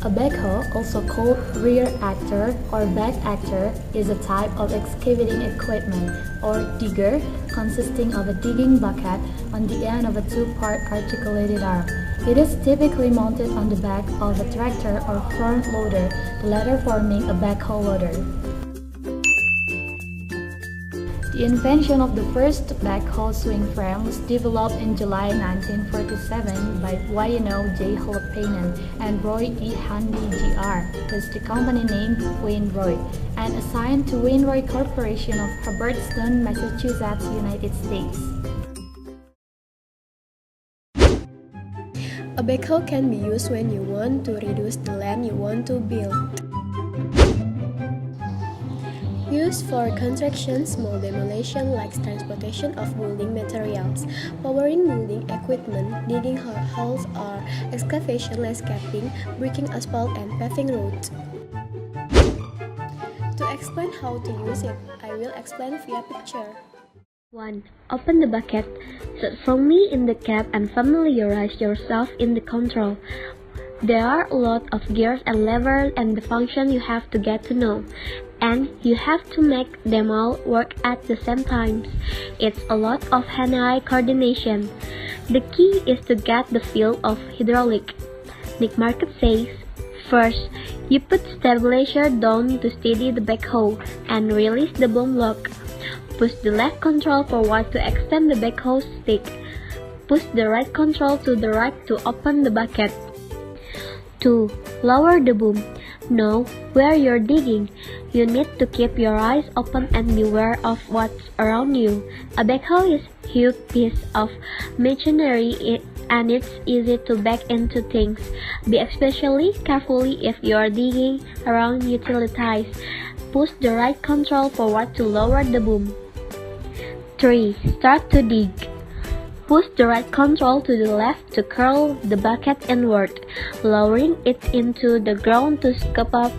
A backhoe, also called rear actor or back actor, is a type of excavating equipment, or digger, consisting of a digging bucket on the end of a two-part articulated arm. It is typically mounted on the back of a tractor or front loader, the latter forming a backhoe loader. The invention of the first backhoe swing frame was developed in July 1947 by Waino J. Holopainen and Roy E. Handy Jr., with the company named Wainroy, and assigned to Wainroy Corporation of Hubbardston, Massachusetts, United States. A backhoe can be used when you want to reduce the land you want to build. Used for construction, small demolition like transportation of building materials, powering building equipment, digging holes or excavation, landscaping, breaking asphalt and paving roads. To explain how to use it, I will explain via picture. 1. Open the bucket. Sit firmly in the cap and familiarize yourself in the control. There are a lot of gears and levers and the function you have to get to know, and you have to make them all work at the same time. It's a lot of hand-eye coordination. The key is to get the feel of hydraulic. Nick Market says, first, you put stabilizer down to steady the backhoe and release the boom lock. Push the left control forward to extend the backhoe stick. Push the right control to the right to open the bucket. 2. Lower the boom. Know where you're digging. You need to keep your eyes open and beware of what's around you. A backhoe is a huge piece of machinery and it's easy to back into things. Be especially careful if you're digging around utilities. Push the right control forward to lower the boom. 3. Start to dig. Push the right control to the left to curl the bucket inward, lowering it into the ground to scoop up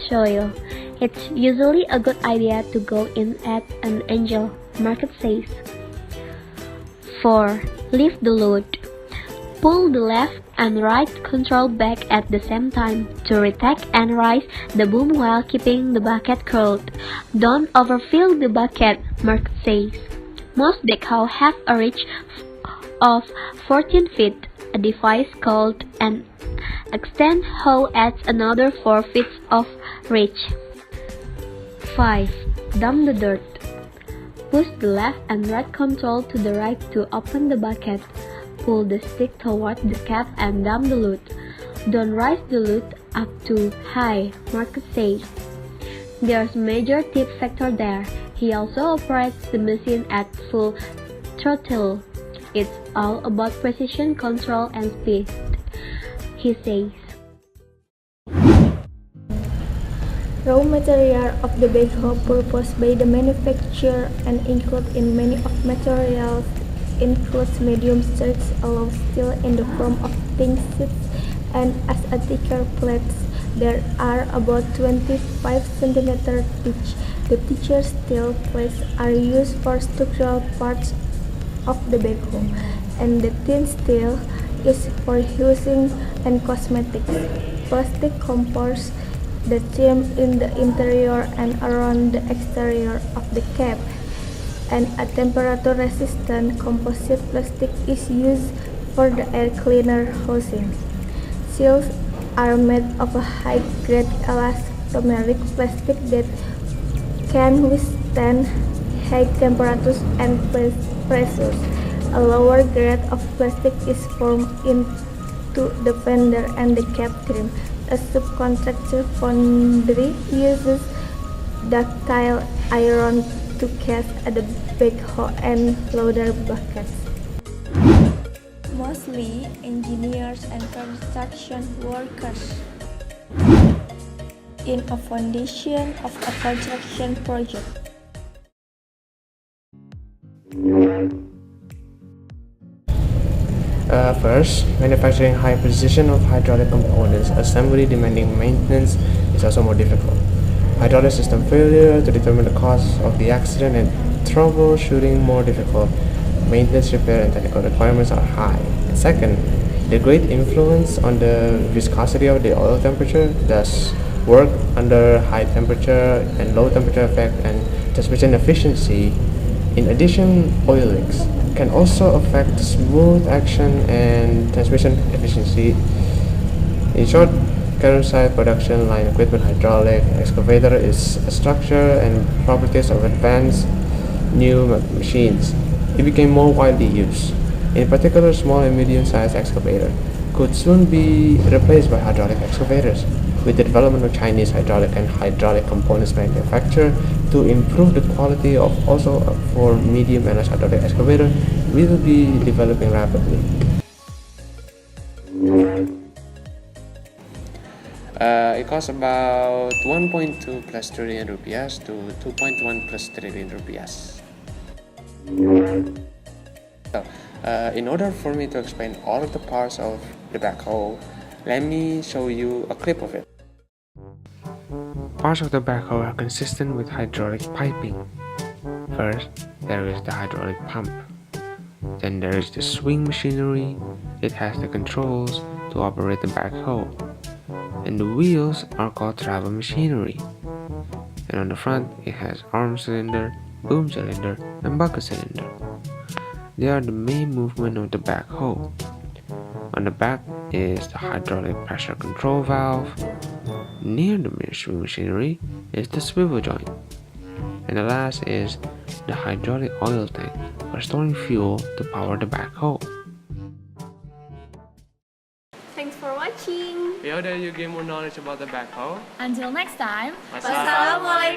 soil. It's usually a good idea to go in at an angle, Market says. 4. Lift the load. Pull the left and right control back at the same time to retract and raise the boom while keeping the bucket curled. Don't overfill the bucket, Market says. Most backhoes have a reach of 14 feet. A device called an extend hoe adds another 4 feet of reach. 5. Dump the dirt. Push the left and right control to the right to open the bucket. Pull the stick toward the cap and dump the loot. Don't raise the loot up too high, Market says. There's a major tip factor there. He also operates the machine at full throttle. It's all about precision, control, and speed, he says. Raw material of the backhoe proposed by the manufacturer and included in many of materials includes medium strength alloy steel in the form of thin sheets and as a thicker plates. There are about 25 cm each. The thicker steel plates are used for structural parts of the backhoe, and the thin steel is for housing and cosmetics. Plastic comforts the trim in the interior and around the exterior of the cap, and a temperature-resistant composite plastic is used for the air cleaner housing. Seals are made of a high-grade elastomeric plastic that can withstand high temperatures and pressures. A lower grade of plastic is formed into the fender and the cap trim. A subcontractor foundry uses ductile iron to cast the backhoe and loader buckets. Mostly engineers and construction workers in a foundation of a construction project. First, manufacturing high precision of hydraulic components, assembly demanding maintenance, is also more difficult. Hydraulic system failure to determine the cause of the accident and troubleshooting more difficult. Maintenance, repair, and technical requirements are high. And second, The great influence on the viscosity of the oil temperature, thus work under high temperature and low temperature effect and transmission efficiency. In addition, oil leaks can also affect smooth action and transmission efficiency. In short, carousel production line equipment hydraulic excavator is a structure and properties of advanced new machines. It became more widely used. In particular, small and medium-sized excavator could soon be replaced by hydraulic excavators. With the development of Chinese hydraulic and hydraulic components manufactured to improve the quality of also for medium and large hydraulic excavator will be developing rapidly. It costs about 1.2 plus trillion rupiahs to 2.1 plus trillion rupiahs. So, in order for me to explain all of the parts of the backhoe, let me show you a clip of it. Parts of the backhoe are consistent with hydraulic piping. First, there is the hydraulic pump. Then there is the swing machinery. It has the controls to operate the backhoe. And the wheels are called travel machinery. And on the front, it has arm cylinder, boom cylinder, and bucket cylinder. They are the main movement of the backhoe. On the back is the hydraulic pressure control valve. Near the swing machinery is the swivel joint. And the last is the hydraulic oil tank for storing fuel to power the backhoe. Thanks for watching. We hope that you gain more knowledge about the backhoe. Until next time, Wassalamualaikum.